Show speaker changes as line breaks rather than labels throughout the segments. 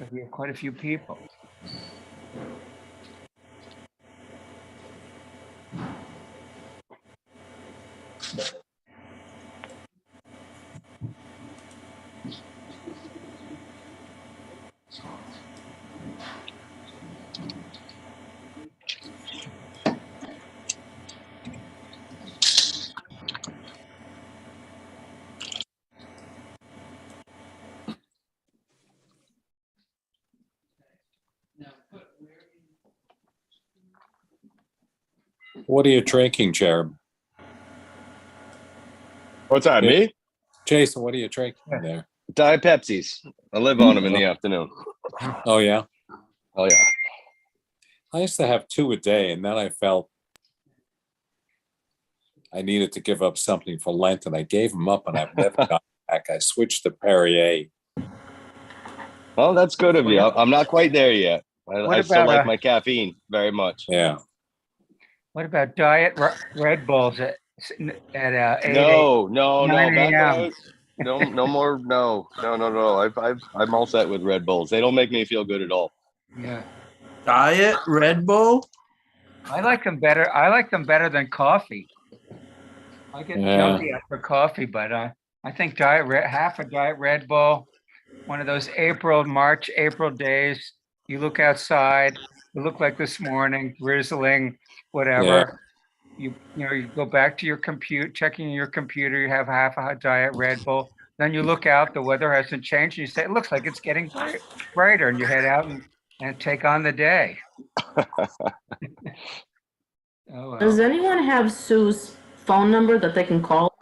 So we have quite a few people.
What are you drinking, Jeremy?
What's that,
Yeah.
me?
Jason, what are you drinking there?
Diet Pepsis. I live on them in the afternoon.
Oh, yeah.
Oh, yeah.
I used to have 2 a day, and then I felt I needed to give up something for Lent, and I gave them up, and I've never gone back. I switched to Perrier.
Well, that's good of you. I'm not quite there yet.
What
I still
about,
like my caffeine very much.
Yeah.
What about Diet Red Bulls at 8
No.
9
Back when I
a.m.?
was, no more. No. I'm all set with Red Bulls. They don't make me feel good at all.
Yeah,
Diet Red Bull?
I like them better. I like them better than coffee. I get jumpy after coffee, but I think half a Diet Red Bull, one of those March, April days, you look outside, you look like this morning, drizzling, whatever. You go back to your checking your computer, you have half a Diet Red Bull. Then you look out, the weather hasn't changed, and you say, it looks like it's getting brighter, and you head out and take on the day. Oh, well.
Does anyone have Sue's phone number that they can call?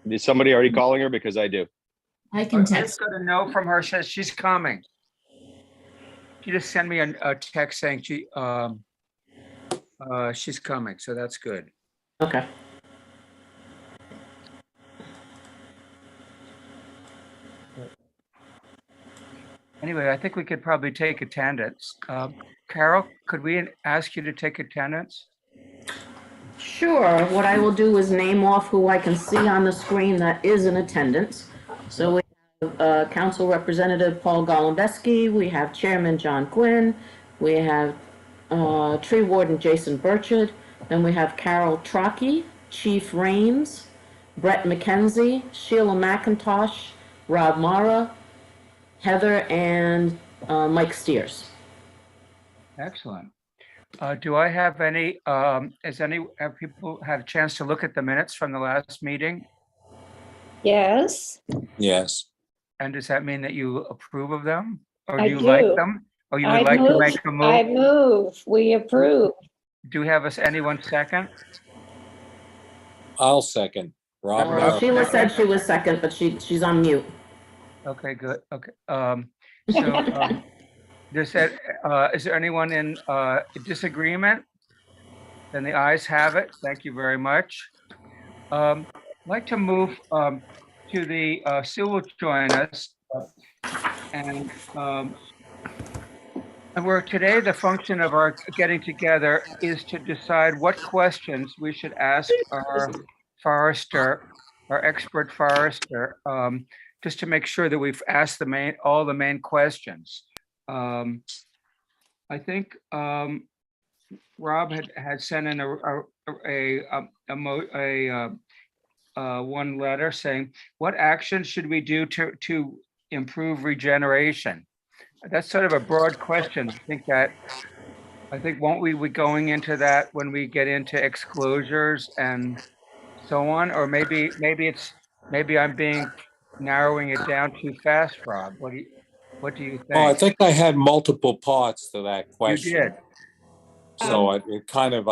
Is somebody already calling her? Because I do.
I can
I
text.
just got a note from her, says she's coming. She just sent me a text saying she's coming, so that's good.
Okay.
Anyway, I think we could probably take attendance. Carol, could we ask you to take attendance?
Sure. What I will do is name off who I can see on the screen that is in attendance. So we have Council Representative Paul Golembeski, we have Chairman John Quinn, we have Tree Warden Jason Burchard, then we have Carol Trocchi, Chief Rains, Brett McKenzie, Sheila McIntosh, Rob Mara, Heather, and Mike Steers.
Excellent. Do I have any, have people had a chance to look at the minutes from the last meeting?
Yes,
Yes.
And does that mean that you approve of them? Or
I
do you like
do.
them? Or you
I
would like to
move,
make a
I
move?
move, we approve.
Do you have anyone second?
I'll second. Rob Mara.
Sheila said she was second, but she's on mute.
Okay, good. Okay. Is there anyone in disagreement? Then the ayes have it. Thank you very much. I'd like to move to the, Sue will join us. And today, the function of our getting together is to decide what questions we should ask our forester, our expert forester, just to make sure that we've asked all the main questions. I think Rob had sent in one letter saying, what action should we do to improve regeneration? That's sort of a broad question. I think won't we be going into that when we get into exclosures and so on? Or maybe I'm narrowing it down too fast, Rob. What do you think?
Oh, I think I had multiple parts to that
You
question.
did.
So I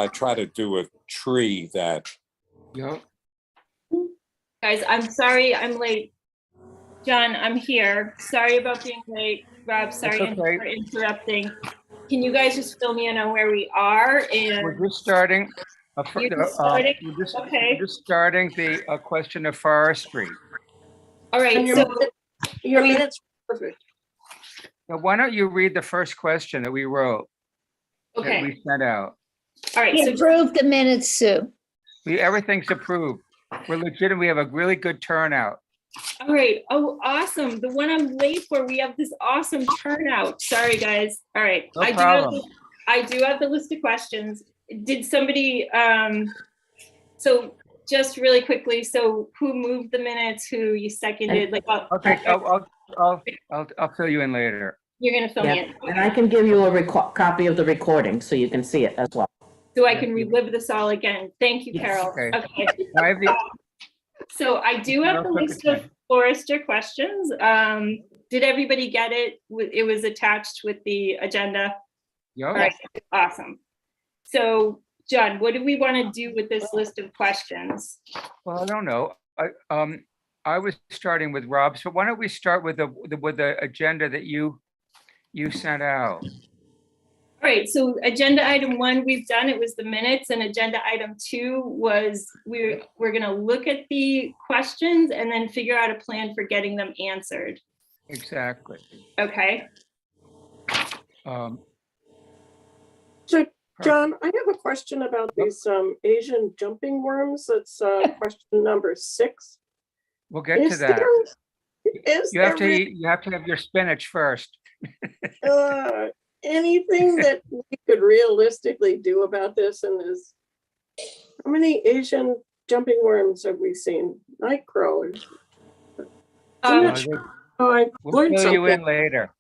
try to do a tree that.
Yep.
Guys, I'm sorry I'm late. John, I'm here. Sorry about being late. Rob, sorry
okay.
for interrupting. Can you guys just fill me in on where we are? And
We're just starting.
You're just starting? Okay.
We're just starting the question of forestry.
All right, so
Your minutes, perfect.
Now, why don't you read the first question that we wrote, that
okay.
we sent out?
All right,
We
so
approve the minutes, Sue.
Everything's approved. We're legitimate. We have a really good turnout.
All right. Oh, awesome. The one I'm late for, we have this awesome turnout. Sorry, guys. All right.
No problem.
I do have the list of questions. Did somebody, so just really quickly, so who moved the minutes, who you seconded? Like,
Okay, I'll fill you in later.
you're gonna fill me
Yeah,
in.
and I can give you a copy of the recording so you can see it as well.
So I can relive this all again. Thank you,
Yes.
Carol.
Okay.
Okay.
I have the,
So I do have the list of Forrester questions. Did everybody get it? It was attached with the agenda. All right, awesome. So John, what do we want to do with this list of questions?
well, I don't know. I was starting with Rob, so why don't we start with the agenda that you sent out?
All right, so agenda item 1, we've done, it was the minutes, and agenda item 2 was we're gonna look at the questions and then figure out a plan for getting them answered.
Exactly.
Okay,
So, John, I have a question about these Asian jumping worms. That's question number 6.
We'll get to
Is
that. You have
there
to have your spinach first.
anything that we could realistically do about this? And how many Asian jumping worms have we seen? Night crawlers. I'm not sure. Oh, I
We'll
learned
fill you in
something.
later.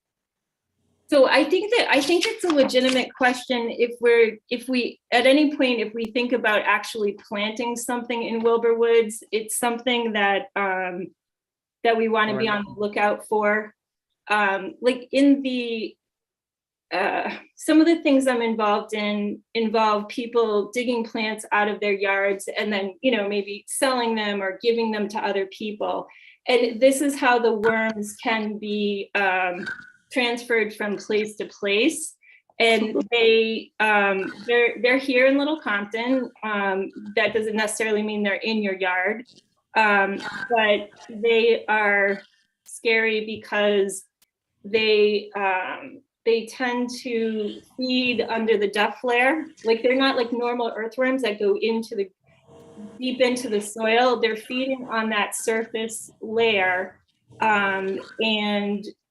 so I think it's a legitimate question if we at any point, if we think about actually planting something in Wilbour Woods, it's something that that we want to be on the lookout for. Like in the some of the things I'm involved in involve people digging plants out of their yards and then, maybe selling them or giving them to other people. And this is how the worms can be transferred from place to place. And they're here in Little Compton. That doesn't necessarily mean they're in your yard, but they are scary because they tend to feed under the duff layer. Like they're not like normal earthworms that go deep into the soil. They're feeding on that surface layer, and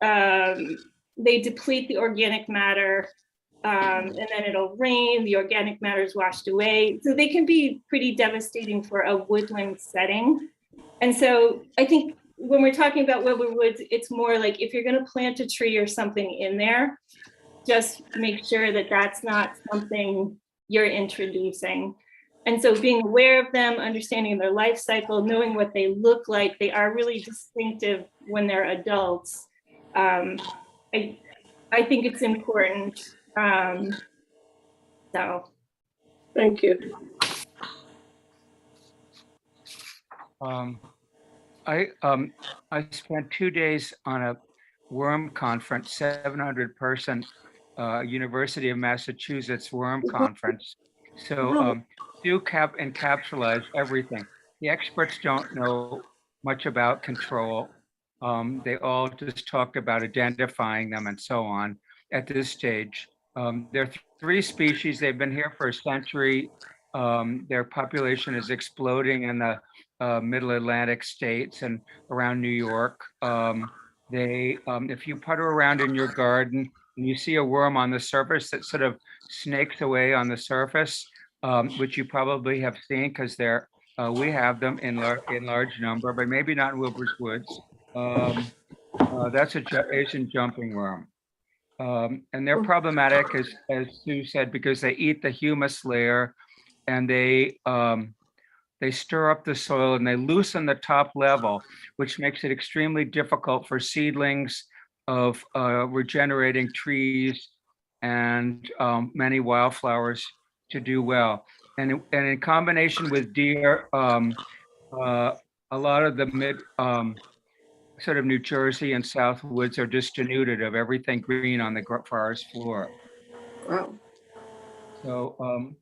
they deplete the organic matter, and then it'll rain, the organic matter is washed away. So they can be pretty devastating for a woodland setting. And so I think when we're talking about Wilbour Woods, it's more like if you're going to plant a tree or something in there, just make sure that that's not something you're introducing. And so being aware of them, understanding their life cycle, knowing what they look like, they are really distinctive when they're adults. I think it's important. So.
Thank you.
I spent 2 days on a worm conference, 700-person University of Massachusetts worm conference. So do encapsulate everything. The experts don't know much about control. They all just talked about identifying them and so on at this stage. There are 3 species. They've been here for a century. Their population is exploding in the middle Atlantic states and around New York. If you putter around in your garden and you see a worm on the surface that sort of snakes away on the surface, which you probably have seen because we have them in large number, but maybe not in Wilbour Woods. That's an Asian jumping worm. And they're problematic, as Sue said, because they eat the humus layer and they stir up the soil and they loosen the top level, which makes it extremely difficult for seedlings of regenerating trees and many wildflowers to do well. And in combination with deer, a lot of the sort of New Jersey and South Woods are just denuded of everything green on the forest floor.
Wow.
So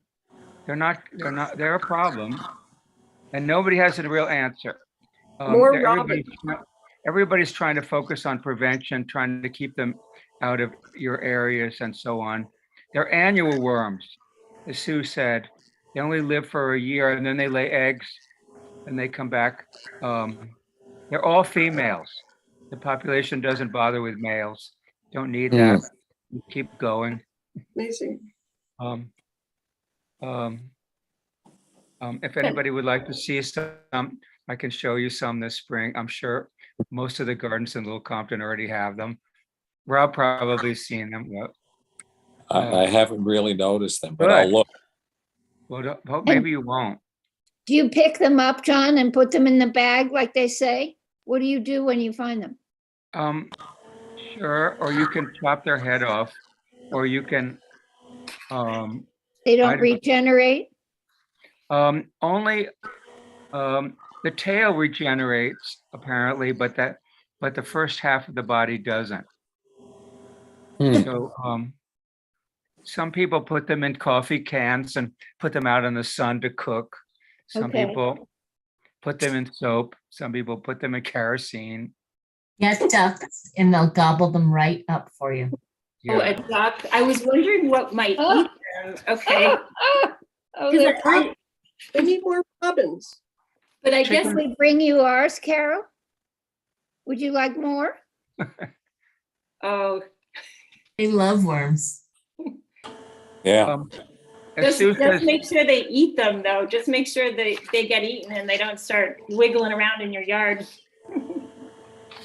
they're a problem. And nobody has a real answer. Everybody's trying to focus on prevention, trying to keep them out of your areas and so on. They're annual worms, as Sue said. They only live for a year and then they lay eggs and they come back They're all females. The population doesn't bother with males. Don't need
Hmm.
that. Keep going.
Amazing.
If anybody would like to see some, I can show you some this spring. I'm sure most of the gardens in Little Compton already have them. Rob probably seen them. Yep.
I haven't really noticed them, but
Good.
I'll look.
Well, maybe you won't.
Do you pick them up, John, and put them in the bag like they say? What do you do when you find them?
Sure, or you can chop their head off, or you can,
They
I
don't
don't-
regenerate?
only, the tail regenerates apparently, but the first half of the body doesn't.
Hmm.
So, some people put them in coffee cans and put them out in the sun to cook. Some
Okay.
people put them in soap. Some people put them in kerosene.
Get ducks and they'll gobble them right up for you.
Oh, a
Yeah.
duck. I was wondering what might
Oh.
eat them. Okay.
Oh,
'Cause
they're
I-
They need more robins.
But I guess
Chicken-
we bring you ours, Carol? Would you like more?
oh,
They love worms.
Yeah.
As
just
Sue says,
make sure they eat them though. Just make sure they get eaten and they don't start wiggling around in your yard.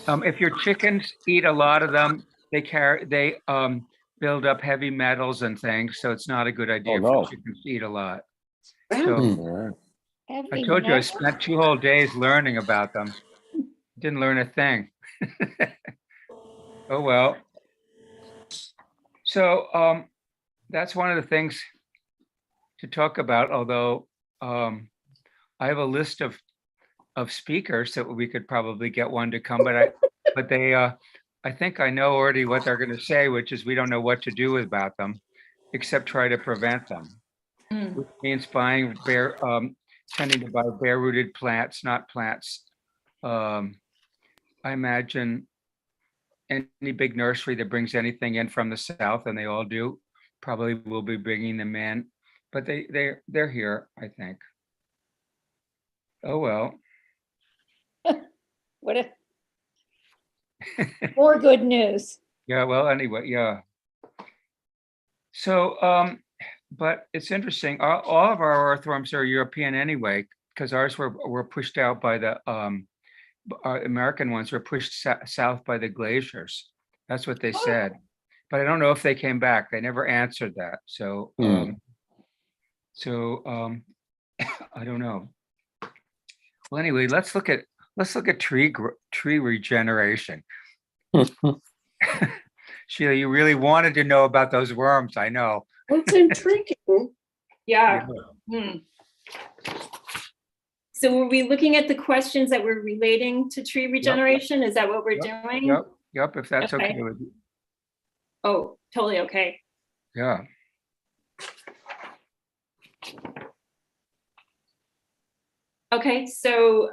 if your chickens eat a lot of them, they build up heavy metals and things, so it's not a good idea
no.
for chickens to eat a lot.
Wow.
So
Hmm.
All right.
I
Heavy
told you I
metal?
spent 2 whole days learning about them. Didn't learn a thing. Oh, well. So, that's one of the things to talk about, although, I have a list of speakers that we could probably get one to come, but they, I think I know already what they're gonna say, which is we don't know what to do about them, except try to prevent them.
Mm.
Which means tending to buy bare-rooted plants, not plants. I imagine any big nursery that brings anything in from the south, and they all do, probably will be bringing them in, but they're here, I think. Oh, well.
What a more good news.
Yeah, well, anyway, yeah. So, but it's interesting, all of our earthworms are European anyway, because ours were pushed out by the, our American ones were pushed south by the glaciers. That's what they said. But I don't know if they came back. They never answered that. So,
Hmm.
I don't know. Well, anyway, let's look at tree regeneration. Sheila, you really wanted to know about those worms, I know.
What's intriguing?
Yeah. Hmm. So were we looking at the questions that were relating to tree regeneration? Is that what we're doing?
Yep, if that's
Okay.
okay with you.
Oh, totally okay.
Yeah.
Okay, so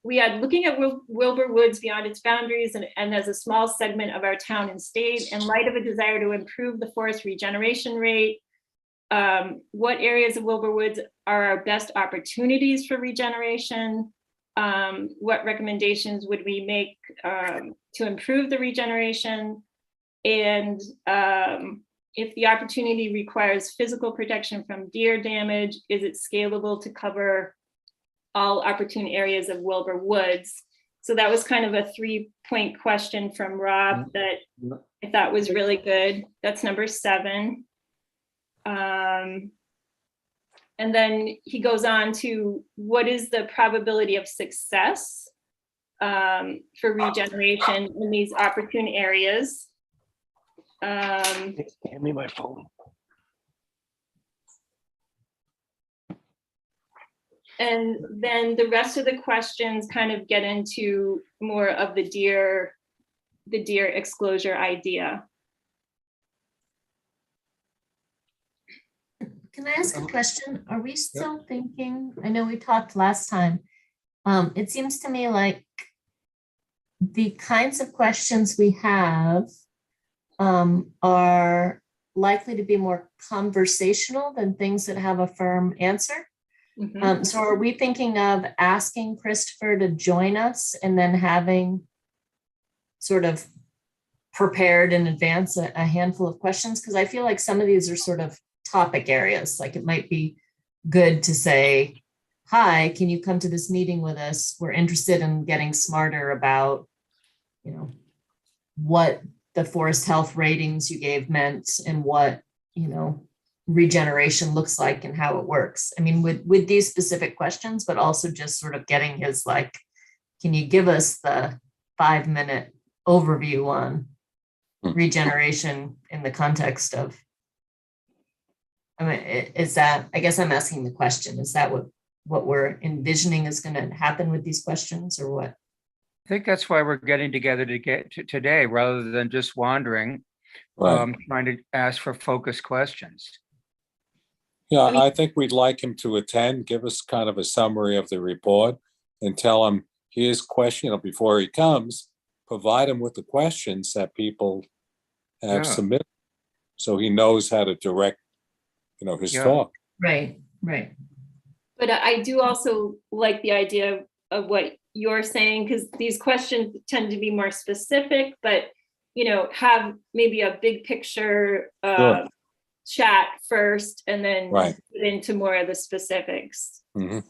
we are looking at Wilbour Woods beyond its boundaries and as a small segment of our town and state in light of a desire to improve the forest regeneration rate. What areas of Wilbour Woods are our best opportunities for regeneration? What recommendations would we make to improve the regeneration? And if the opportunity requires physical protection from deer damage, is it scalable to cover all opportune areas of Wilbour Woods? So that was kind of a 3-point question from Rob that I thought was really good. That's number 7. And then he goes on to what is the probability of success for regeneration in these opportune areas?
Hand me my phone.
And then the rest of the questions kind of get into more of the deer exclosure idea.
Can I ask a question? Are we still thinking, I know we talked last time. It seems to me like the kinds of questions we have are likely to be more conversational than things that have a firm answer.
Mhm.
So are we thinking of asking Christopher to join us and then having sort of prepared in advance a handful of questions? Because I feel like some of these are sort of topic areas. Like it might be good to say, hi, can you come to this meeting with us? We're interested in getting smarter about, you know, what the forest health ratings you gave meant and what, you know, regeneration looks like and how it works. I mean, with these specific questions, but also just sort of getting his like, can you give us the 5-minute overview on regeneration in the context of, I mean, is that, I guess I'm asking the question, is that what we're envisioning is going to happen with these questions or what?
I think that's why we're getting together to get to today, rather than just wandering,
Right.
trying to ask for focused questions.
Yeah,
I mean-
I think we'd like him to attend, give us kind of a summary of the report and tell him here's question, before he comes, provide him with the questions that people have
Yeah.
submitted. So he knows how to direct, his
Yeah.
talk.
Right, right.
But I do also like the idea of what you're saying, because these questions tend to be more specific, but, have maybe a big picture
Sure.
chat first and then
Right.
get into more of the specifics.
Mhm.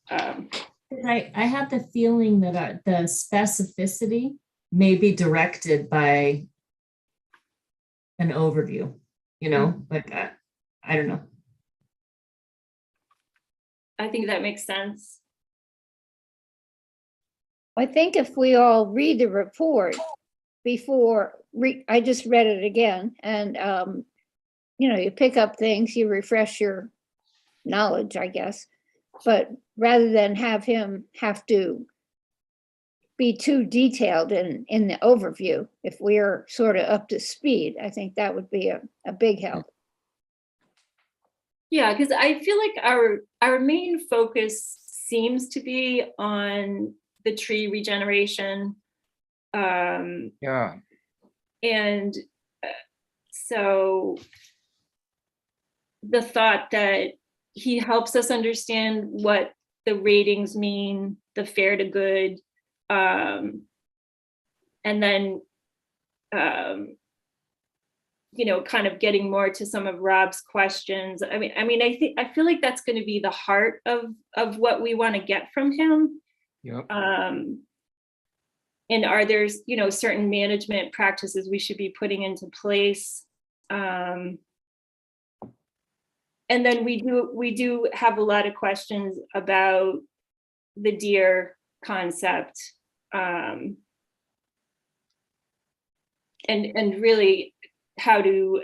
I have the feeling that the specificity may be directed by an overview, like I don't know.
I think that makes sense.
I think if we all read the report before, I just read it again, and, you pick up things, you refresh your knowledge, I guess. But rather than have him have to be too detailed in the overview, if we're sort of up to speed, I think that would be a big help.
Yeah, because I feel like our main focus seems to be on the tree regeneration.
Yeah.
And so the thought that he helps us understand what the ratings mean, the fair to good, and then kind of getting more to some of Rob's questions. I feel like that's going to be the heart of what we want to get from him.
Yep.
And are there, certain management practices we should be putting into place? And then we do have a lot of questions about the deer concept, and really how to,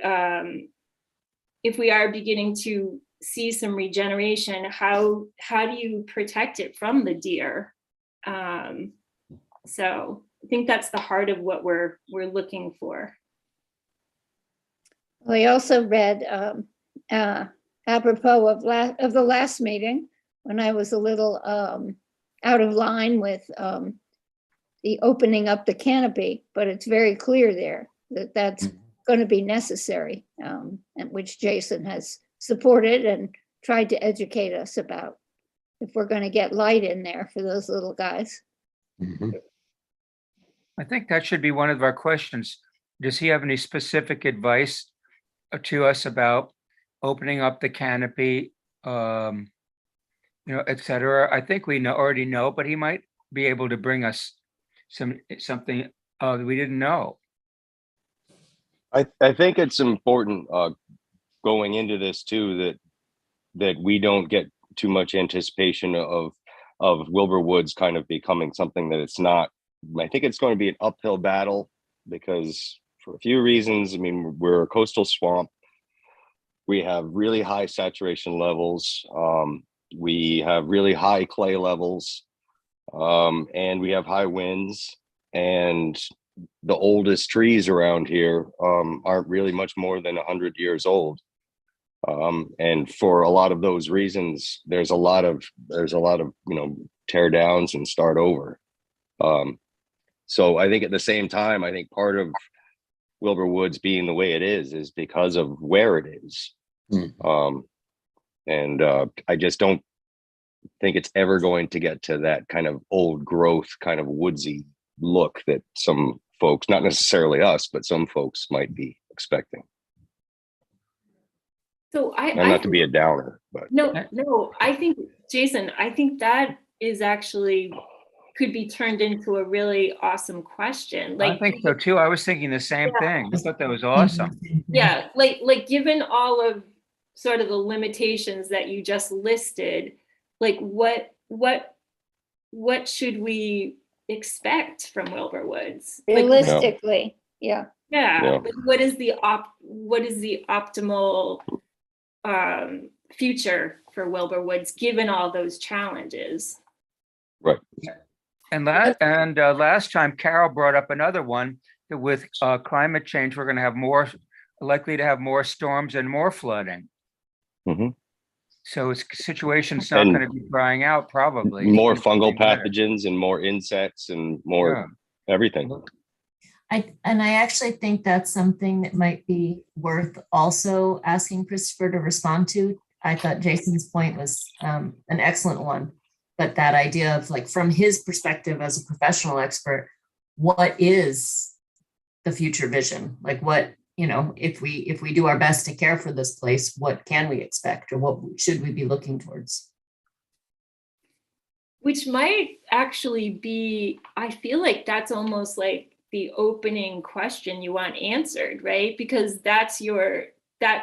if we are beginning to see some regeneration, how do you protect it from the deer? So I think that's the heart of what we're looking for.
We also read, apropos of the last meeting, when I was a little out of line with the opening up the canopy, but it's very clear there that that's going to be necessary, and which Jason has supported and tried to educate us about, if we're going to get light in there for those little guys.
Mhm.
I think that should be one of our questions. Does he have any specific advice to us about opening up the canopy, et cetera? I think we already know, but he might be able to bring us something that we didn't know.
I think it's important going into this too that we don't get too much anticipation of Wilbour Woods kind of becoming something that it's not. I think it's going to be an uphill battle because for a few reasons. I mean, we're a coastal swamp. We have really high saturation levels. We have really high clay levels, and we have high winds. And the oldest trees around here aren't really much more than 100 years old. And for a lot of those reasons, there's a lot of tear downs and start over. So I think at the same time, I think part of Wilbour Woods being the way it is because of where it is. And I just don't think it's ever going to get to that kind of old growth, kind of woodsy look that some folks, not necessarily us, but some folks might be expecting.
So
And not to be a downer, but
no, I think, Jason, I think that is actually could be turned into a really awesome question. Like,
I think so too. I was thinking the same thing. I thought that was awesome.
yeah, like given all of sort of the limitations that you just listed, like what should we expect from Wilbur Woods? Like,
Realistically, yeah.
yeah. Like, what is the optimal future for Wilbur Woods given all those challenges?
right.
And last time Carol brought up another one that with climate change, we're going to have likely to have more storms and more flooding.
Mhm.
So it's situation's not
And
going to be drying out probably.
More
It's
fungal
getting better.
pathogens and more insects and more everything.
I actually think that's something that might be worth also asking Christopher to respond to. I thought Jason's point was an excellent one, but that idea of like, from his perspective as a professional expert, what is the future vision? Like what, you know, if we do our best to care for this place, what can we expect or what should we be looking towards?
Which might actually be, I feel like that's almost like the opening question you want answered, right? Because that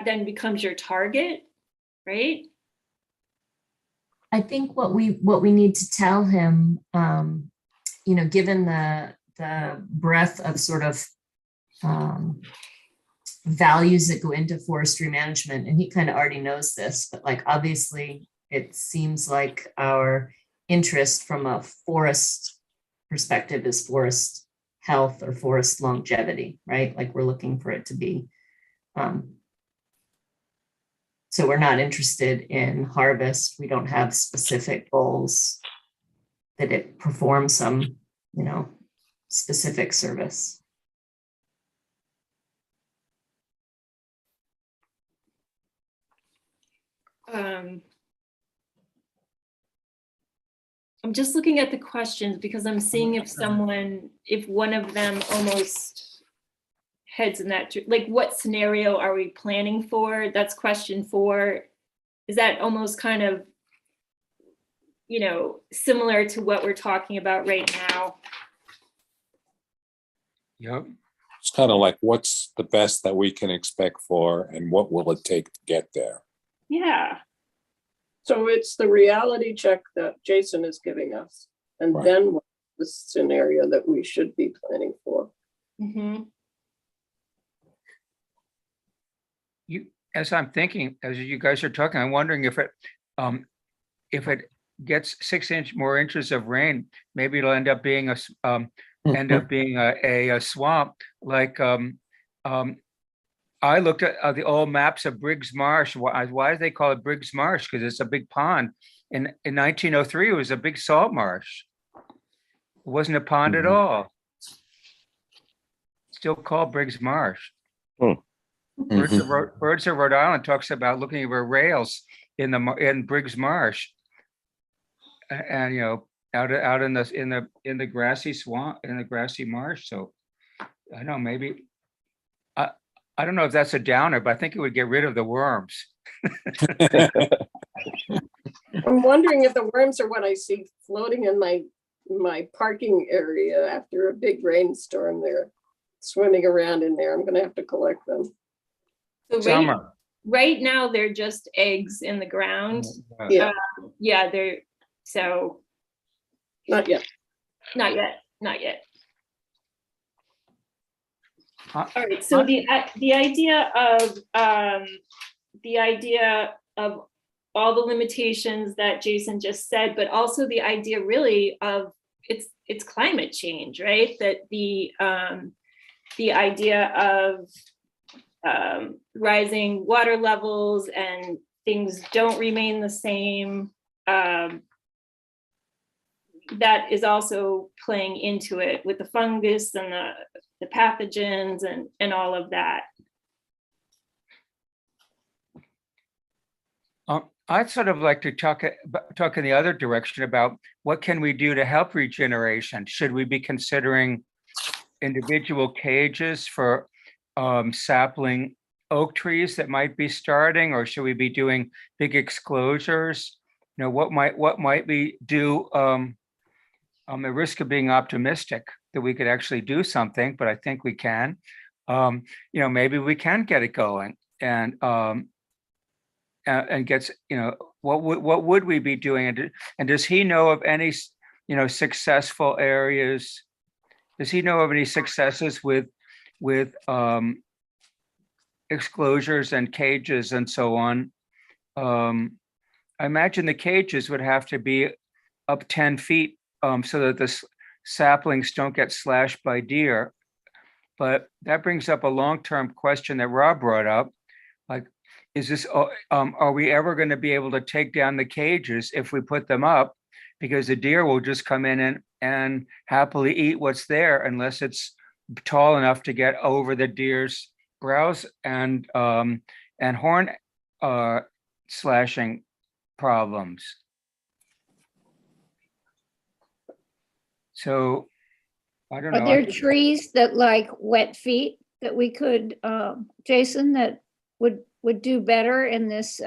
then becomes your target, right?
I think what we need to tell him, you know, given the breadth of sort of values that go into forestry management, and he kind of already knows this, but like obviously it seems like our interest from a forest perspective is forest health or forest longevity, right? Like we're looking for it to be so we're not interested in harvest. We don't have specific goals that it performs some, you know, specific service.
I'm just looking at the questions because I'm seeing if one of them almost heads in that, like what scenario are we planning for? That's question 4. Is that almost kind of, you know, similar to what we're talking about right now?
Yep.
It's kind of like, what's the best that we can expect for, and what will it take to get there?
Yeah.
So it's the reality check that Jason is giving us. And
Right.
then what's the scenario that we should be planning for?
Mm-hmm.
As I'm thinking, as you guys are talking, I'm wondering if it gets 6 more inches of rain, maybe it'll end up being a swamp. Like I looked at the old maps of Briggs Marsh. Why do they call it Briggs Marsh? Because it's a big pond. In 1903, it was a big salt marsh. It wasn't a pond at all. Still called Briggs Marsh. Birds of Rhode Island talks about looking for rails in Briggs Marsh, and you know, out in the grassy swamp, in the grassy marsh. So I don't know, maybe I don't know if that's a downer, but I think it would get rid of the worms.
I'm wondering if the worms are what I see floating in my parking area after a big rainstorm. They're swimming around in there. I'm gonna have to collect them.
So right now they're just eggs in the ground.
Yeah.
Yeah, they're so
Not yet.
not yet. All right. So the idea of all the limitations that Jason just said, but also the idea really of it's climate change, right? That the idea of rising water levels and things don't remain the same. That is also playing into it with the fungus and the pathogens and all of that.
I'd sort of like to talk in the other direction about what can we do to help regeneration? Should we be considering individual cages for sapling oak trees that might be starting, or should we be doing big exclosures? You know, what might we do? The risk of being optimistic that we could actually do something, but I think we can. You know, maybe we can get it going, and gets, you know, what would we be doing? And does he know of any, you know, successful areas? Does he know of any successes with exclosures and cages and so on? I imagine the cages would have to be up 10 feet so that the saplings don't get slashed by deer. But that brings up a long-term question that Rob brought up. Like, is this, are we ever going to be able to take down the cages if we put them up? Because the deer will just come in and happily eat what's there unless it's tall enough to get over the deer's browse and horn slashing problems. So I don't know.
Are there trees that like wet feet that we could, Jason, that would do better in this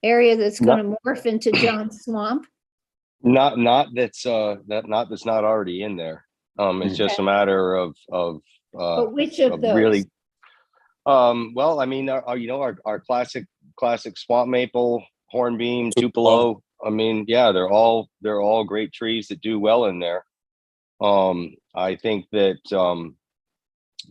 area that's going to morph into John's Swamp?
Not that's not already in there. It's just a matter of
But which of those?
really. Well, I mean, you know, our classic swamp maple, hornbeam, tupelo. I mean, yeah, they're all great trees that do well in there. I think that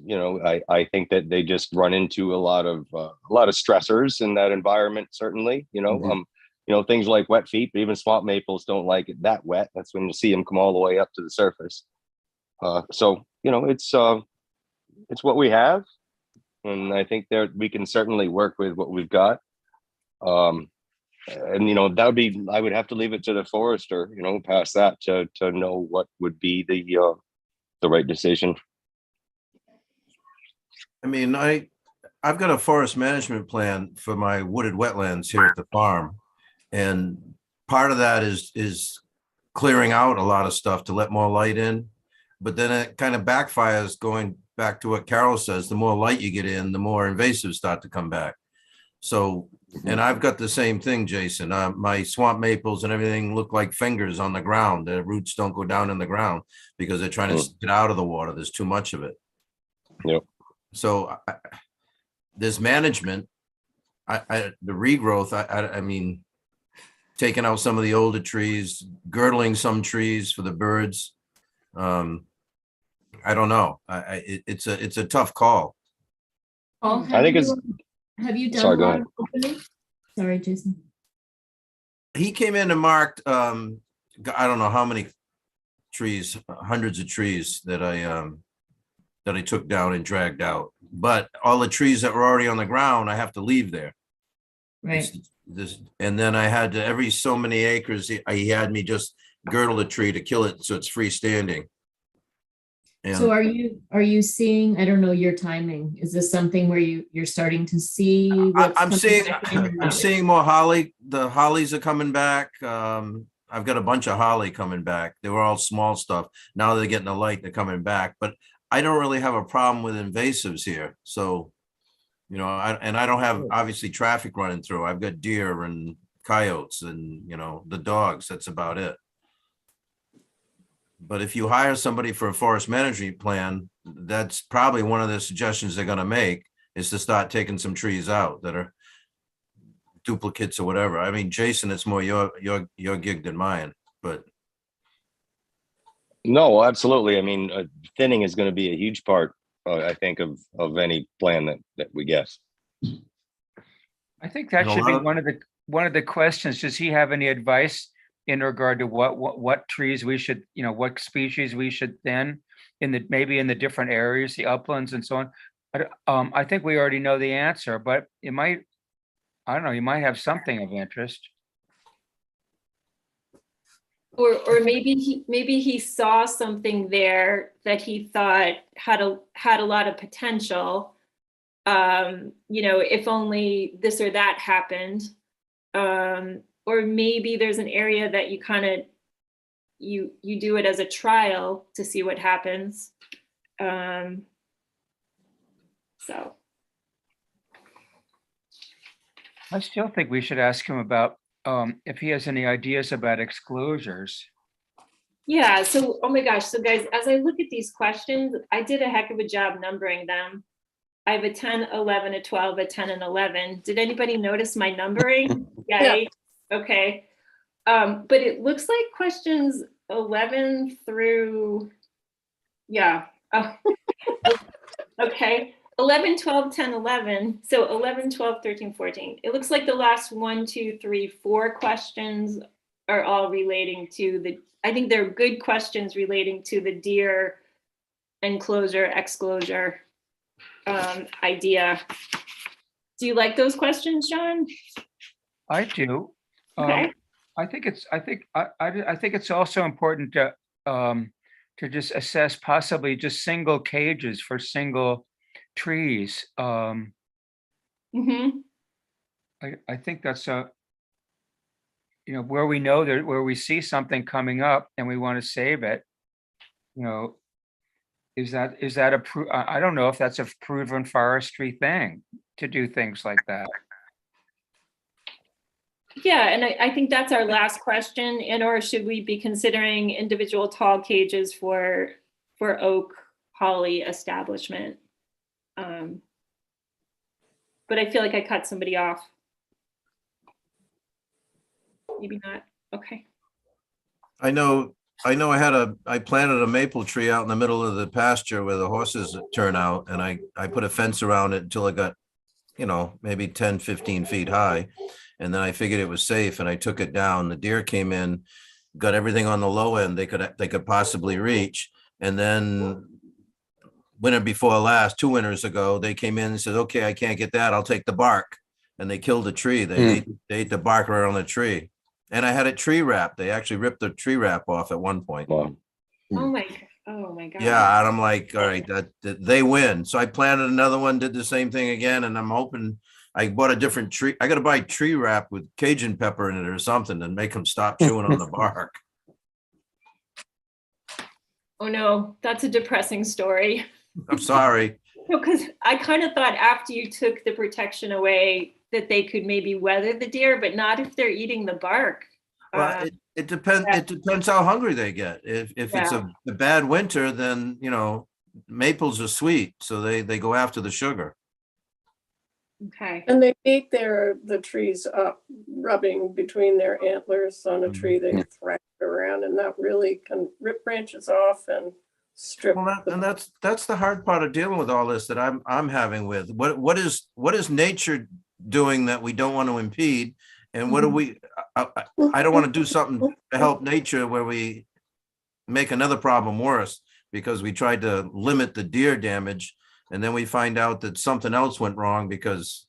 you know, I think that they just run into a lot of stressors in that environment. Certainly, you know, you know, things like wet feet, but even swamp maples don't like it that wet. That's when you see them come all the way up to the surface. So, you know, it's what we have, and I think we can certainly work with what we've got. And you know, I would have to leave it to the forester, you know, past that to know what would be the right decision.
I mean, I've got a forest management plan for my wooded wetlands here at the farm. And part of that is clearing out a lot of stuff to let more light in. But then it kind of backfires, going back to what Carol says, the more light you get in, the more invasives start to come back. So, and I've got the same thing, Jason. My swamp maples and everything look like fingers on the ground. The roots don't go down in the ground because they're trying to get out of the water. There's too much of it.
Yep.
So there's management. The regrowth, I mean, taking out some of the older trees, girdling some trees for the birds. I don't know. It's a tough call.
Paul,
I think
have you done
sorry,
a
go
lot
ahead.
of opening? Sorry, Jason.
He came in and marked, I don't know how many trees, hundreds of trees that I took down and dragged out. But all the trees that were already on the ground, I have to leave there.
Right.
And then I had to, every so many acres, he had me just girdle the tree to kill it so it's freestanding.
So are you seeing, I don't know your timing, is this something where you're starting to see?
I'm seeing more holly. The hollies are coming back. I've got a bunch of holly coming back. They were all small stuff. Now they're getting the light, they're coming back. But I don't really have a problem with invasives here. So, you know, I don't have obviously traffic running through. I've got deer and coyotes and, you know, the dogs. That's about it. But if you hire somebody for a forest management plan, that's probably one of the suggestions they're going to make, is to start taking some trees out that are duplicates or whatever. I mean, Jason, it's more your gig than mine, but.
No, absolutely. I mean, thinning is going to be a huge part, I think, of any plan that we get.
I think that should be one of the questions. Does he have any advice in regard to what trees we should, you know, what species we should thin maybe in the different areas, the uplands and so on? I think we already know the answer, but it might, I don't know, you might have something of interest.
Or maybe he saw something there that he thought had a lot of potential. You know, if only this or that happened. Or maybe there's an area that you kind of, you do it as a trial to see what happens. So.
I still think we should ask him about if he has any ideas about exclosures.
Yeah, so, oh my gosh, so guys, as I look at these questions, I did a heck of a job numbering them. I have a 10, 11, a 12, a 10, and 11. Did anybody notice my numbering? Yay. Okay. But it looks like questions 11 through, yeah. Oh. Okay. 11, 12, 10, 11. So 11, 12, 13, 14. It looks like the last 1, 2, 3, 4 questions are all relating to the, I think they're good questions relating to the deer enclosure, exclosure idea. Do you like those questions, John?
I do.
Okay.
I think it's also important to just assess possibly just single cages for single trees.
Mm-hmm.
I think that's where we know that where we see something coming up and we want to save it, is that I don't know if that's a proven forestry thing to do things like that.
Yeah, and I think that's our last question. And or should we be considering individual tall cages for oak holly establishment? But I feel like I cut somebody off. Maybe not. Okay.
I know I planted a maple tree out in the middle of the pasture where the horses turn out, and I put a fence around it until it got, maybe 10, 15 feet high. And then I figured it was safe and I took it down. The deer came in, got everything on the low end they could possibly reach. And then winter before last, 2 winters ago, they came in and said, okay, I can't get that. I'll take the bark. And they killed the tree. They ate the bark right on the tree. And I had it tree wrapped. They actually ripped the tree wrap off at one point.
Wow.
Oh my God.
Yeah, and I'm like, all right, that they win. So I planted another one, did the same thing again, and I'm hoping I bought a different tree. I got to buy tree wrap with Cajun pepper in it or something and make them stop chewing on the bark.
Oh no, that's a depressing story.
I'm sorry.
No, because I kind of thought after you took the protection away that they could maybe weather the deer, but not if they're eating the bark.
Well, it depends. It depends how hungry they get. If it's a bad winter, then maples are sweet, so they go after the sugar.
Okay.
And they beat the trees up, rubbing between their antlers on a tree. They thrash around, and that really can rip branches off and strip.
Well, that's the hard part of dealing with all this that I'm having with what is nature doing that we don't want to impede, and what do we? I don't want to do something to help nature where we make another problem worse because we tried to limit the deer damage. And then we find out that something else went wrong, because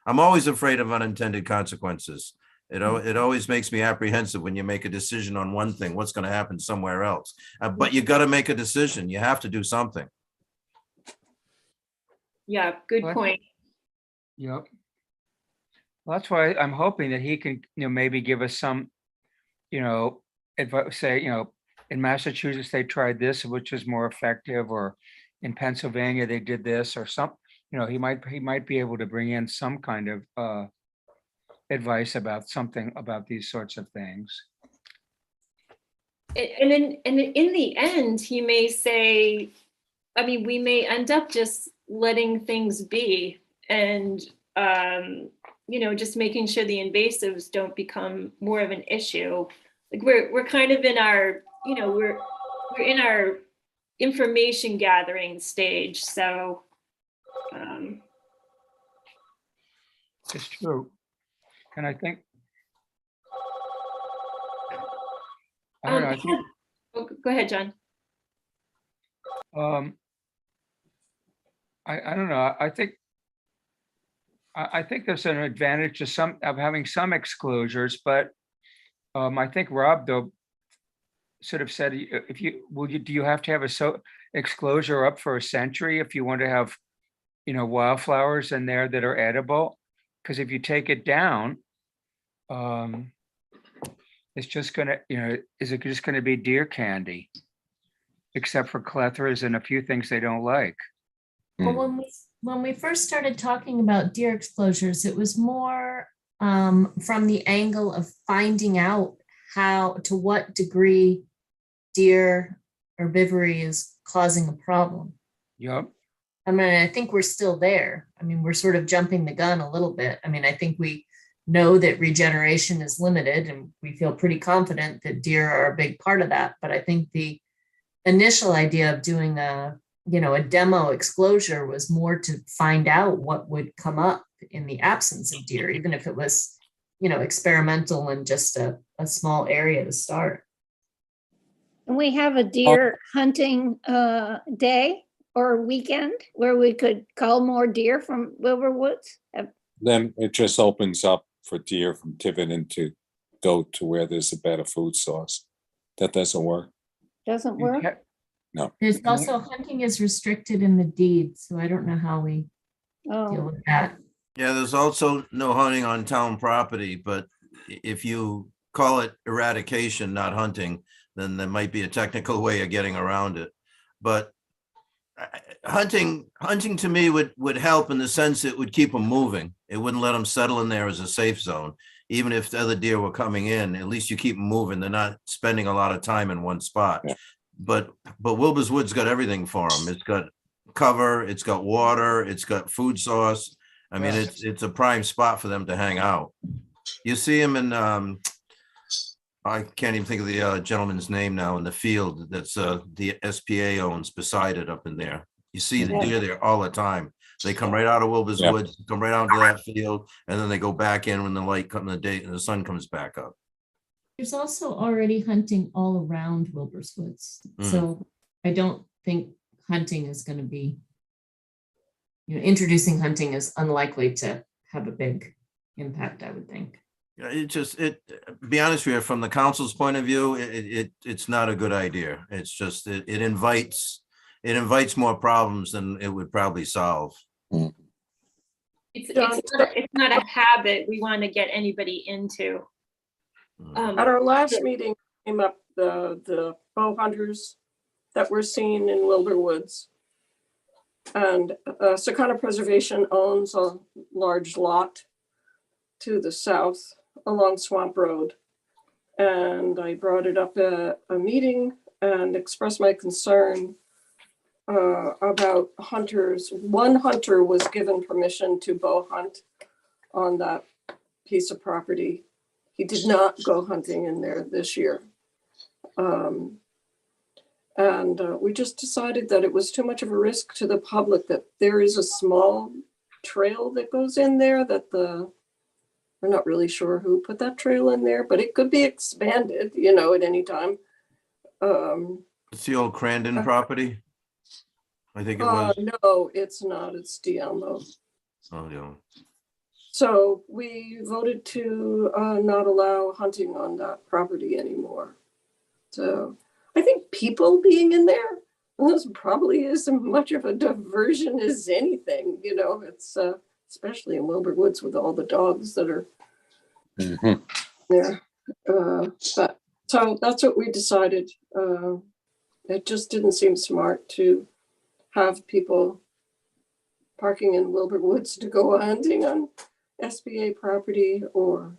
I'm always afraid of unintended consequences. It always makes me apprehensive when you make a decision on one thing, what's going to happen somewhere else. But you got to make a decision. You have to do something.
Yeah, good point.
Yep. Well, that's why I'm hoping that he can, maybe give us some, advice, say, in Massachusetts, they tried this, which is more effective, or in Pennsylvania, they did this, or some, he might be able to bring in some kind of advice about something about these sorts of things.
And in the end, he may say, we may end up just letting things be, and just making sure the invasives don't become more of an issue. Like we're kind of in our, we're in our information gathering stage. So
It's true. And I think, I don't know, I think,
go ahead, John.
I don't know. I think there's an advantage to having some exclosures, but I think Rob though sort of said, do you have to have a exclosure up for a century if you want to have, wildflowers in there that are edible? Because if you take it down, it's just gonna, is it just gonna be deer candy? Except for clethras and a few things they don't like.
Well, when we first started talking about deer exposures, it was more from the angle of finding out to what degree deer herbivory is causing a problem.
Yep.
I mean, I think we're still there. I mean, we're sort of jumping the gun a little bit. I mean, I think we know that regeneration is limited and we feel pretty confident that deer are a big part of that. But I think the initial idea of doing a demo exposure was more to find out what would come up in the absence of deer, even if it was, experimental and just a small area to start.
And we have a deer hunting day or weekend where we could cull more deer from Wilbour Woods.
Then it just opens up for deer from Tiverton to go to where there's a better food source. That doesn't work.
Doesn't work.
No.
There's also hunting is restricted in the deed, so I don't know how we deal with that.
Yeah, there's also no hunting on town property, but if you call it eradication, not hunting, then there might be a technical way of getting around it. But hunting to me would help in the sense it would keep them moving. It wouldn't let them settle in there as a safe zone. Even if the other deer were coming in, at least you keep them moving. They're not spending a lot of time in one spot.
Yeah.
But Wilbur's Woods got everything for them. It's got cover, it's got water, it's got food source. I mean, it's a prime spot for them to hang out. You see them in, I can't even think of the gentleman's name now, in the field that's the SPA owns beside it up in there. You see the deer there all the time. They come right out of Wilbur's Woods, come right out to that field, and then they go back in when the light comes in the day and the sun comes back up.
There's also already hunting all around Wilbur's Woods. So I don't think hunting is going to be, introducing hunting is unlikely to have a big impact, I would think.
Be honest with you, from the council's point of view, it's not a good idea. It's just, it invites more problems than it would probably solve.
It's not a habit we want to get anybody into.
At our last meeting came up the bow hunters that were seen in Wilbour Woods. And Sakana Preservation owns a large lot to the south along Swamp Road. And I brought it up at a meeting and expressed my concern about hunters. One hunter was given permission to bow hunt on that piece of property. He did not go hunting in there this year. And we just decided that it was too much of a risk to the public, that there is a small trail that goes in there that we're not really sure who put that trail in there, but it could be expanded, at any time.
It's the old Crandon property. I think it was.
No, it's not. It's Dielmo.
Oh, yeah.
So we voted to not allow hunting on that property anymore. So I think people being in there, this probably is as much of a diversion as anything. It's especially in Wilbour Woods with all the dogs that are there. But so that's what we decided. It just didn't seem smart to have people parking in Wilbour Woods to go hunting on SBA property, or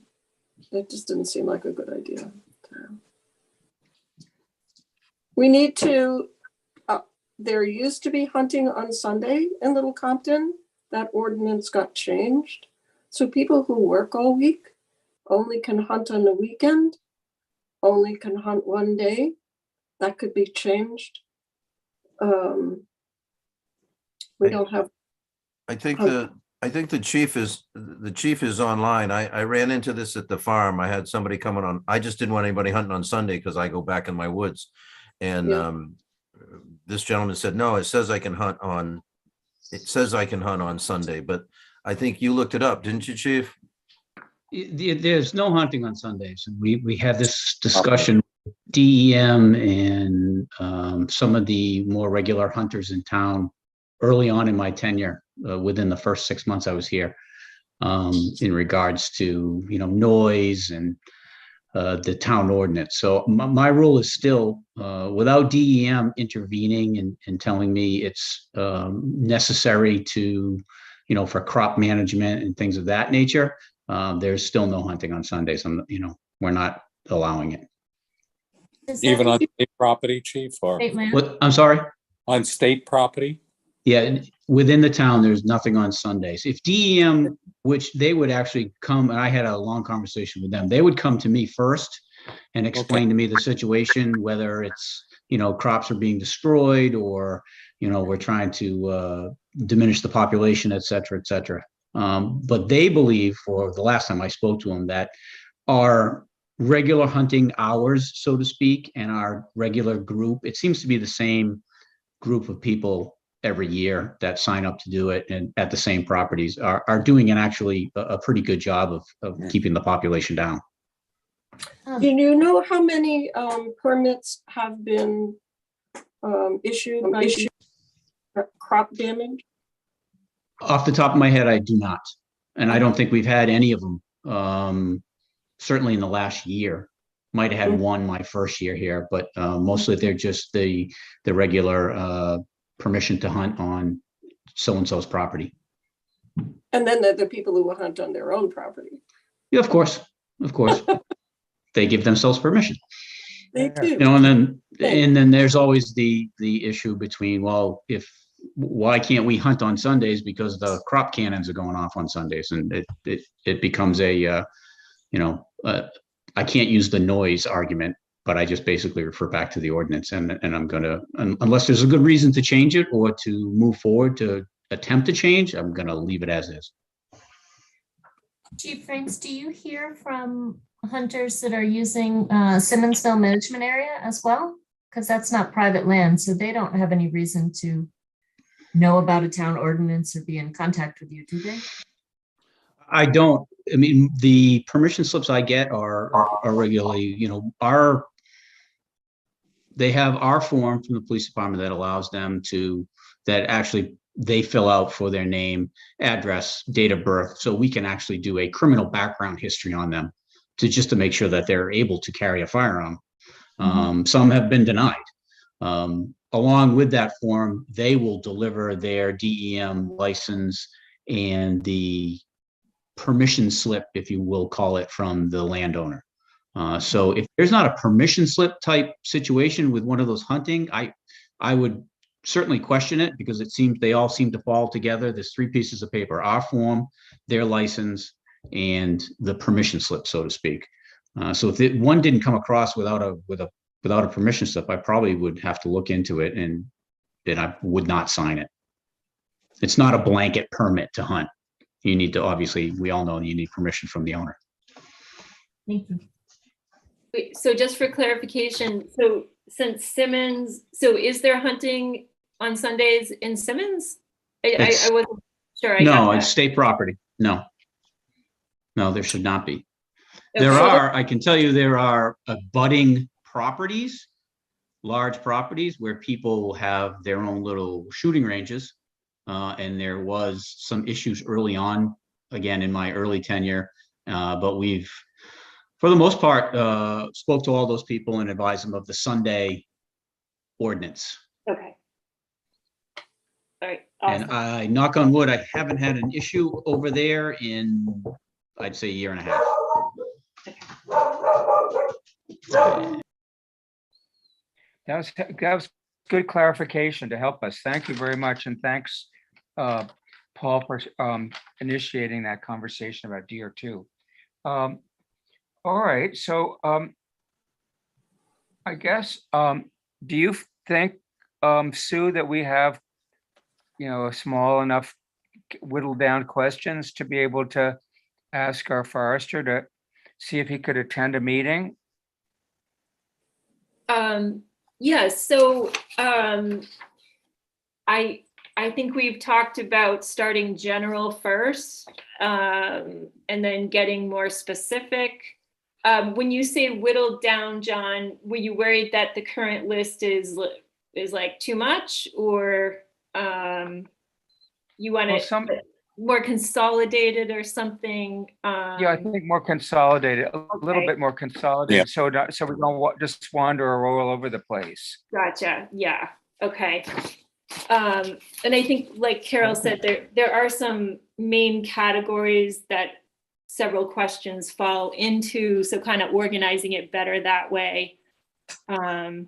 it just didn't seem like a good idea. We need to, there used to be hunting on Sunday in Little Compton. That ordinance got changed. So people who work all week only can hunt on the weekend, only can hunt one day. That could be changed. We don't have.
I think the chief is online. I ran into this at the farm. I had somebody coming on. I just didn't want anybody hunting on Sunday because I go back in my woods. And this gentleman said, no, it says I can hunt on Sunday, but I think you looked it up, didn't you, Chief?
There's no hunting on Sundays. We had this discussion with DEM and some of the more regular hunters in town early on in my tenure, within the first 6 months I was here. in regards to, noise and the town ordinance. So my rule is still, without DEM intervening and telling me it's necessary to, for crop management and things of that nature, there's still no hunting on Sundays. We're not allowing it.
Even on state property, chief, or
State land?
What, I'm sorry?
on state property?
Yeah, within the town, there's nothing on Sundays. If DEM, which they would actually come, and I had a long conversation with them, they would come to me first and explain to me the situation, whether it's, crops are being destroyed or, we're trying to diminish the population, et cetera, et cetera. But they believe, for the last time I spoke to them, that our regular hunting hours, so to speak, and our regular group, it seems to be the same group of people every year that sign up to do it and at the same properties are doing actually a pretty good job of keeping the population down.
Do you know how many permits have been issued by crop damage?
Off the top of my head, I do not. And I don't think we've had any of them, certainly in the last year. Might have had one my first year here, but mostly they're just the regular permission to hunt on so-and-so's property.
And then the people who will hunt on their own property.
Yeah, of course. They give themselves permission.
They do.
And then there's always the issue between, well, why can't we hunt on Sundays because the crop cannons are going off on Sundays, and it becomes I can't use the noise argument, but I just basically refer back to the ordinance, and I'm gonna, unless there's a good reason to change it or to move forward to attempt to change, I'm gonna leave it as is.
Chief Franks, do you hear from hunters that are using Simmonsville Management Area as well? Because that's not private land, so they don't have any reason to know about a town ordinance or be in contact with you, do they?
I don't. I mean, the permission slips I get are regularly, they have our form from the police department that allows them to, that actually they fill out for their name, address, date of birth, so we can actually do a criminal background history on them to make sure that they're able to carry a firearm. Some have been denied. Along with that form, they will deliver their DEM license and the permission slip, if you will call it, from the landowner. So if there's not a permission slip type situation with one of those hunting, I would certainly question it, because it seems they all seem to fall together. There's 3 pieces of paper: our form, their license, and the permission slip, so to speak. So if one didn't come across without a permission slip, I probably would have to look into it, and then I would not sign it. It's not a blanket permit to hunt. You need to, obviously, we all know you need permission from the owner.
Thank you.
Wait, so just for clarification, so since Simmons, so is there hunting on Sundays in Simmons? I wasn't sure.
No, it's state property. No, there should not be.
Okay.
I can tell you there are abutting properties, large properties, where people have their own little shooting ranges. And there was some issues early on, again, in my early tenure, but we've, for the most part, spoke to all those people and advised them of the Sunday ordinance.
Okay. All right. Awesome.
And I, knock on wood, I haven't had an issue over there in, I'd say, 1.5 years.
That was good clarification to help us. Thank you very much. And thanks, Paul, for initiating that conversation about deer too. All right, so I guess, do you think, Sue, that we have, a small enough whittled down questions to be able to ask our forester to see if he could attend a meeting?
Yes, so I think we've talked about starting general first, and then getting more specific. When you say whittled down, John, were you worried that the current list is like too much, or you want
Well,
to? more consolidated or something.
Yeah, I think more consolidated, a little
Okay.
bit more consolidated, so so we don't just wander or roll all over the place.
Gotcha. Yeah. Okay. And I think, like Carol said, there are some main categories that several questions fall into. So kind of organizing it better that way.
Yeah,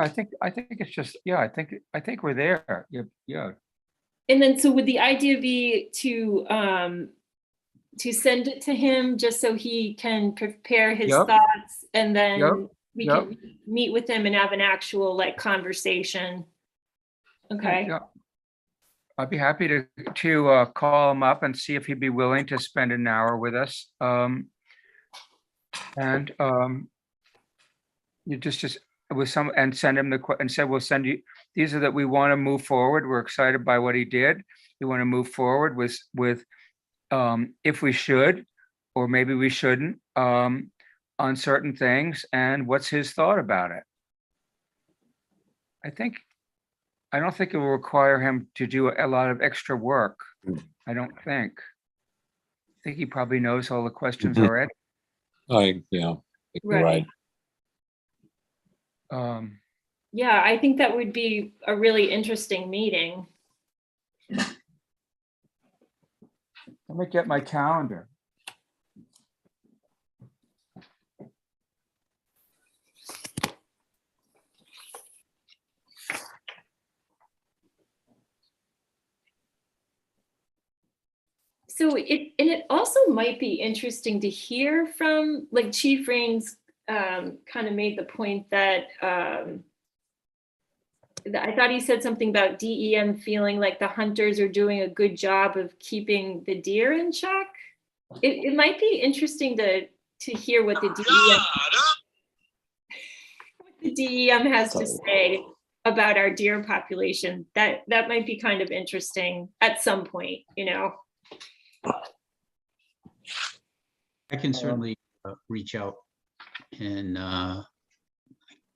I think it's just, yeah, I think we're there. Yeah, yeah.
And then, so would the idea be to send it to him just so he can prepare his
Yep.
thoughts, and then
Yep.
we
Yep.
can meet with him and have an actual like conversation? Okay.
Yeah. I'd be happy to call him up and see if he'd be willing to spend an hour with us. And you just with some, and send him and said, we'll send you, these are that we want to move forward. We're excited by what he did. We want to move forward with if we should, or maybe we shouldn't, on certain things, and what's his thought about it. I don't think it will require him to do a lot of extra work. I don't think. I think he probably knows all the questions already.
Yeah, you're right.
Yeah, I think that would be a really interesting meeting.
Let me get my calendar.
So it also might be interesting to hear from, like, Chief Raines kind of made the point that I thought he said something about DEM feeling like the hunters are doing a good job of keeping the deer in check. It might be interesting to hear what the DEM has to say about our deer population. That might be kind of interesting at some point, you know.
I can certainly reach out, and I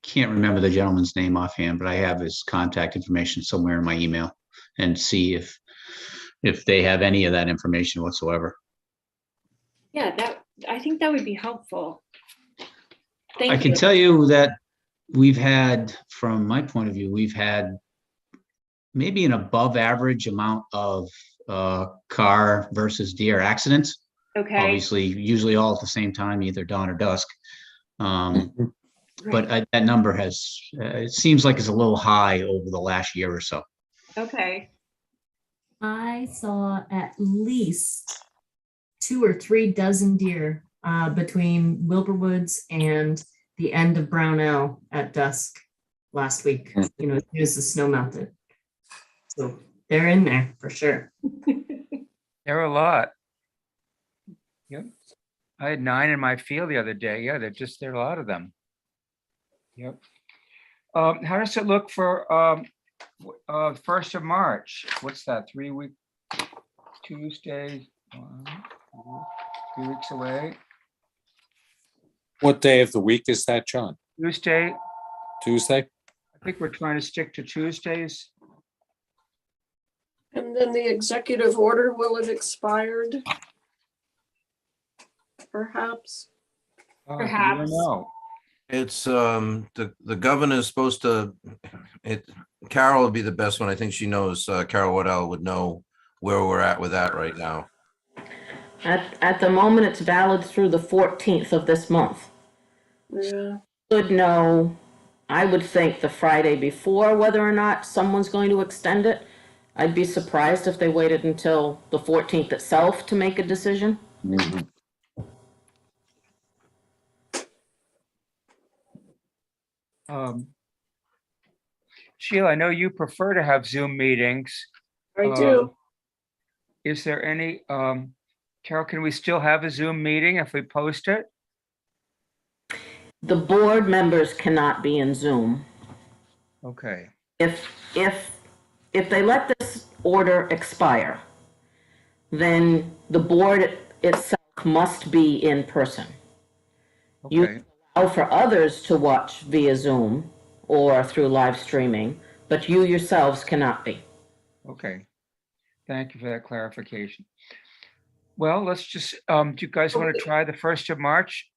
can't remember the gentleman's name offhand, but I have his contact information somewhere in my email, and see if they have any of that information whatsoever.
Yeah, I think that would be helpful. Thank
I
you.
can tell you that we've had, from my point of view, we've had maybe an above average amount of car versus deer accidents.
Okay.
Obviously, usually all at the same time, either dawn or dusk. But that number has, it seems like it's a little high over the last year or so.
Okay.
I saw at least 2 or 3 dozen deer between Wilbour Woods and the end of Brownell at dusk last week, you know, as soon as the snow melted. So they're in there for sure.
There are a lot. Yep. I had 9 in my field the other day. Yeah, there are a lot of them. Yep. How does it look for 1st of March? What's that, 3 week, Tuesday, 3 weeks away?
What day of the week is that, John?
Tuesday.
Tuesday?
I think we're trying to stick to Tuesdays.
And then the executive order will have expired. Perhaps.
I
Perhaps.
don't know.
It's the governor's supposed to, Carol would be the best one. I think she knows, Carol Waddell would know where we're at with that right now.
At the moment, it's valid through the 14th of this month.
Yeah.
Should know, I would think, the Friday before whether or not someone's going to extend it. I'd be surprised if they waited until the 14th itself to make a decision.
Sheila, I know you prefer to have Zoom meetings.
I do.
Is there any, Carol, can we still have a Zoom meeting if we post it?
The board members cannot be in Zoom.
Okay.
If they let this order expire, then the board itself must be in person.
Okay.
You allow for others to watch via Zoom or through live streaming, but you yourselves cannot be.
Okay. Thank you for that clarification. Well, let's just, do you guys want to try the 1st of March?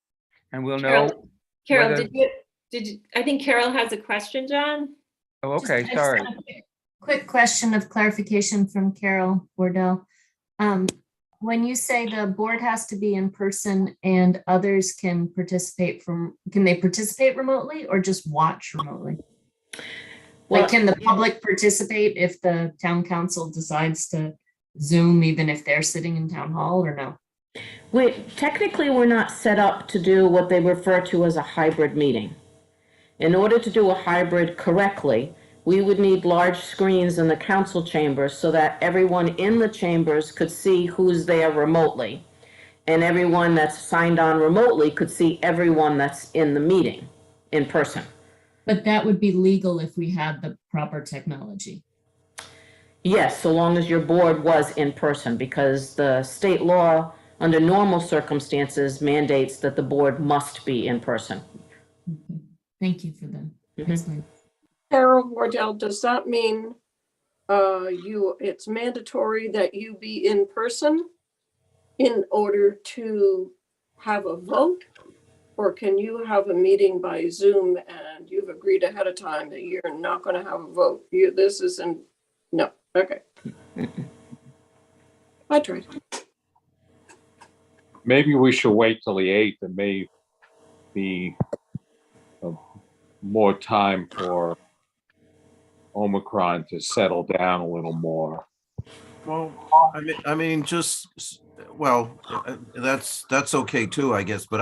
And we'll know.
Carol,
whether-
did you, I think Carol has a question, John?
Oh, okay,
Just
sorry.
a quick question of clarification from Carol Wardell. When you say the board has to be in person and others can participate can they participate remotely or just watch remotely?
Well,
Like, can the public participate if the town council decides to Zoom, even if they're sitting in town hall, or no?
Technically, we're not set up to do what they refer to as a hybrid meeting. In order to do a hybrid correctly, we would need large screens in the council chambers so that everyone in the chambers could see who's there remotely. And everyone that's signed on remotely could see everyone that's in the meeting in person.
But that would be legal if we had the proper technology.
Yes, so long as your board was in person, because the state law, under normal circumstances, mandates that the board must be in person.
Okay. Thank you for the explanation.
Carol Wardell, does that mean it's mandatory that you be in person in order to have a vote? Or can you have a meeting by Zoom and you've agreed ahead of time that you're not going to have a vote? This isn't, no, okay. I tried.
Maybe we should wait till the 8th. It may be more time for Omicron to settle down a little more.
Well, I mean, that's okay too, I guess, but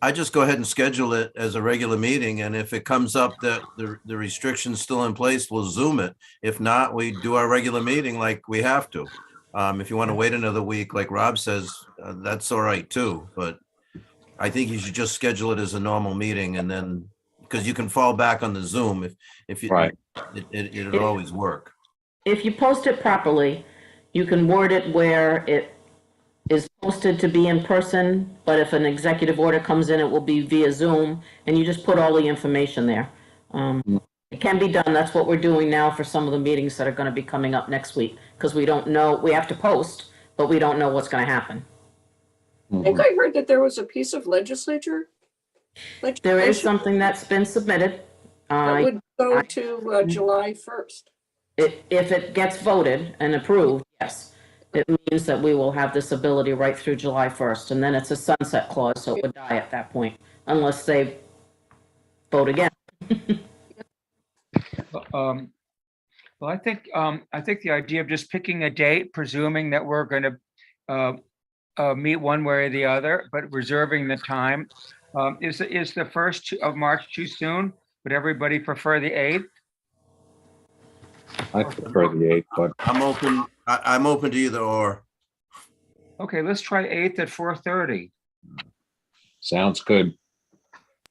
I just go ahead and schedule it as a regular meeting, and if it comes up that the restriction's still in place, we'll Zoom it. If not, we do our regular meeting like we have to. If you want to wait another week, like Rob says, that's all right too, but I think you should just schedule it as a normal meeting, and then, because you can fall back on the Zoom if you,
Right.
It'll always work.
If you post it properly, you can word it where it is posted to be in person, but if an executive order comes in, it will be via Zoom, and you just put all the information there. It can be done. That's what we're doing now for some of the meetings that are going to be coming up next week, because we don't know, we have to post, but we don't know what's going to happen.
I think I heard that there was a piece of legislation
There is something that's been submitted.
that would go to July 1st.
If it gets voted and approved, yes. It means that we will have this ability right through July 1st, and then it's a sunset clause, so it would die at that point, unless they vote again.
Well, I think the idea of just picking a date, presuming that we're going to meet one way or the other, but reserving the time, is the 1st of March too soon? Would everybody prefer the 8th?
I prefer the 8th, but
I'm open to either or.
Okay, let's try 8th at 4:30.
sounds good.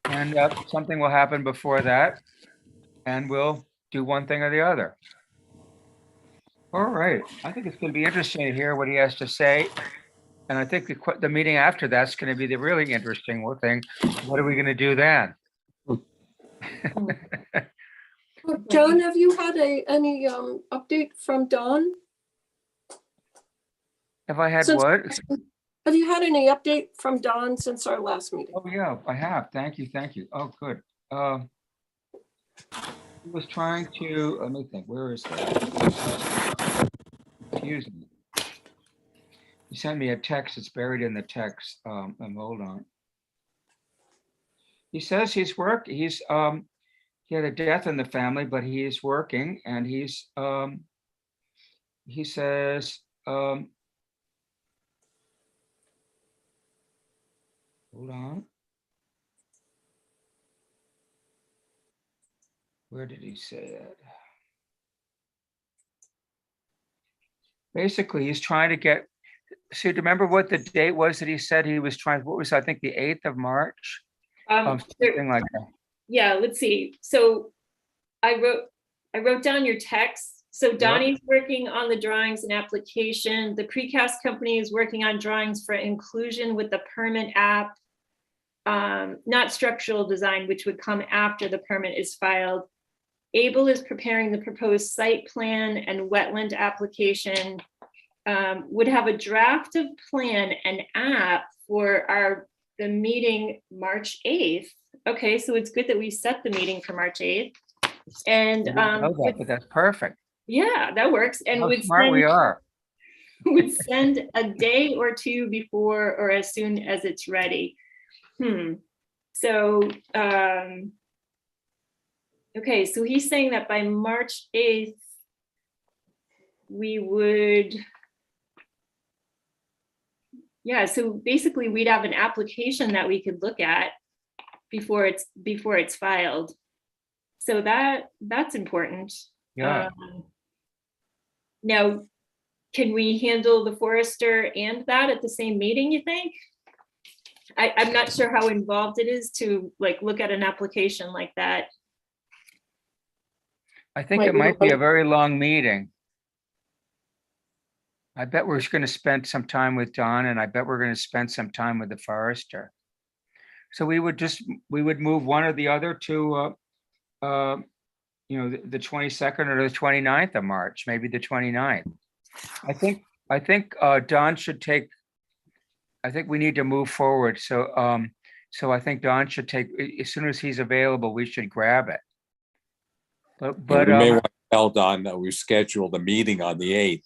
And something will happen before that, and we'll do one thing or the other. All right, I think it's going to be interesting to hear what he has to say. And I think the meeting after that's going to be the really interesting thing. What are we going to do then?
John, have you had any update from Dawn?
Have I had
Since-
what?
Have you had any update from Dawn since our last meeting?
Oh, yeah, I have. Thank you. Oh, good. He was trying to, let me think, where is that? Excuse me. He sent me a text, it's buried in the text. Hold on. He says he had a death in the family, but he is working, and he says, hold on. Where did he say it? Basically, he's trying to get, so do you remember what the date was that he said he was trying, what was, I think, the 8th of March? Something like that.
Yeah, let's see. So I wrote down your text. So Donnie's working on the drawings and application. The precast company is working on drawings for inclusion with the permit app, not structural design, which would come after the permit is filed. Able is preparing the proposed site plan and wetland application. Would have a draft of plan and app for the meeting March 8th. Okay, so it's good that we set the meeting for March 8th. And
I didn't know that, but that's perfect.
yeah, that works. And
How smart we are.
would send a day or two before or as soon as it's ready. So, okay, so he's saying that by March 8th, we would, yeah, so basically we'd have an application that we could look at before it's filed. So that's important.
Yeah.
Now, can we handle the forester and that at the same meeting, you think? I'm not sure how involved it is to like look at an application like that.
I think it might be a very long meeting. I bet we're going to spend some time with Don, and I bet we're going to spend some time with the forester. So we would move one or the other to, the 22nd or the 29th of March, maybe the 29th. I think Don should take, I think we need to move forward. So I think Don should take, as soon as he's available, we should grab it. But
we may want to tell Don that we scheduled a meeting on the 8th.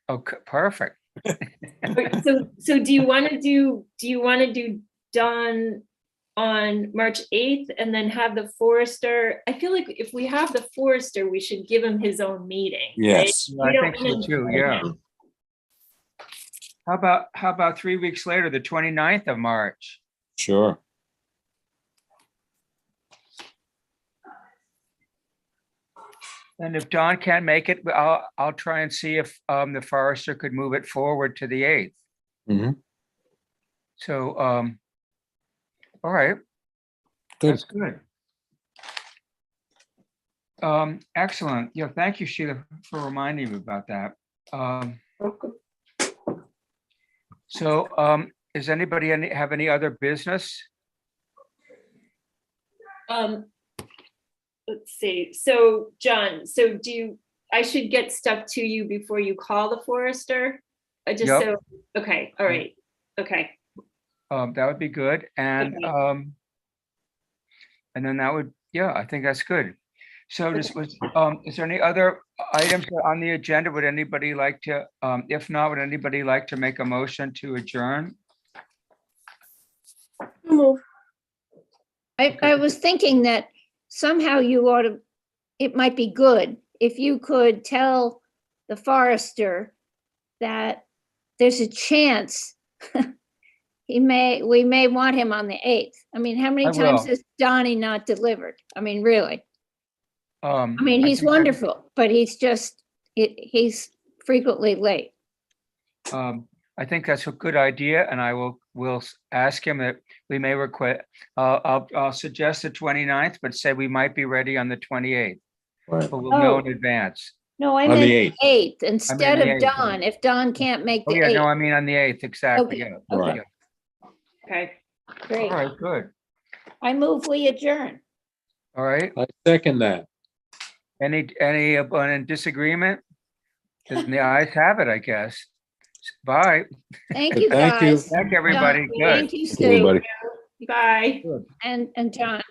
Okay, perfect.
So do you want to do Don on March 8th and then have the forester? I feel like if we have the forester, we should give him his own meeting.
Yes.
Right?
I think so too, yeah. How about 3 weeks later, the 29th of March?
Sure.
And if Don can't make it, I'll try and see if the forester could move it forward to the 8th.
Mm-hmm.
So, all right.
Good.
That's good. Excellent. Yeah, thank you, Sheila, for reminding me about that. So, does anybody have any other business?
Let's see. So John, I should get stuff to you before you call the forester? Okay, all right. Okay.
That would be good. And
Okay.
and then that would, yeah, I think that's good. So is there any other items on the agenda? Would anybody like to, if not, would anybody like to make a motion to adjourn?
Move.
I was thinking that somehow it might be good if you could tell the forester that there's a chance we may want him on the 8th. I mean, how many times has Donnie not delivered? I mean, really? I mean, he's wonderful, but he's frequently late.
I think that's a good idea, and we'll ask him that we may request. I'll suggest the 29th, but say we might be ready on the 28th.
Right.
But we'll know in advance.
No, I
On the
meant 8th instead
the
of
8th.
Don. If Don can't make
Oh
the
yeah,
8th.
no, I mean on the 8th, exactly.
Okay,
Yeah.
okay.
Yeah.
Okay.
Great.
All right, good.
I move we adjourn.
All right.
I second that.
Any disagreement? Then the ayes have it, I guess. Bye.
Thank you,
Thank you.
guys.
Thank everybody.
Don,
Good.
Thank you, Sue,
Everybody.
Bye.
and John.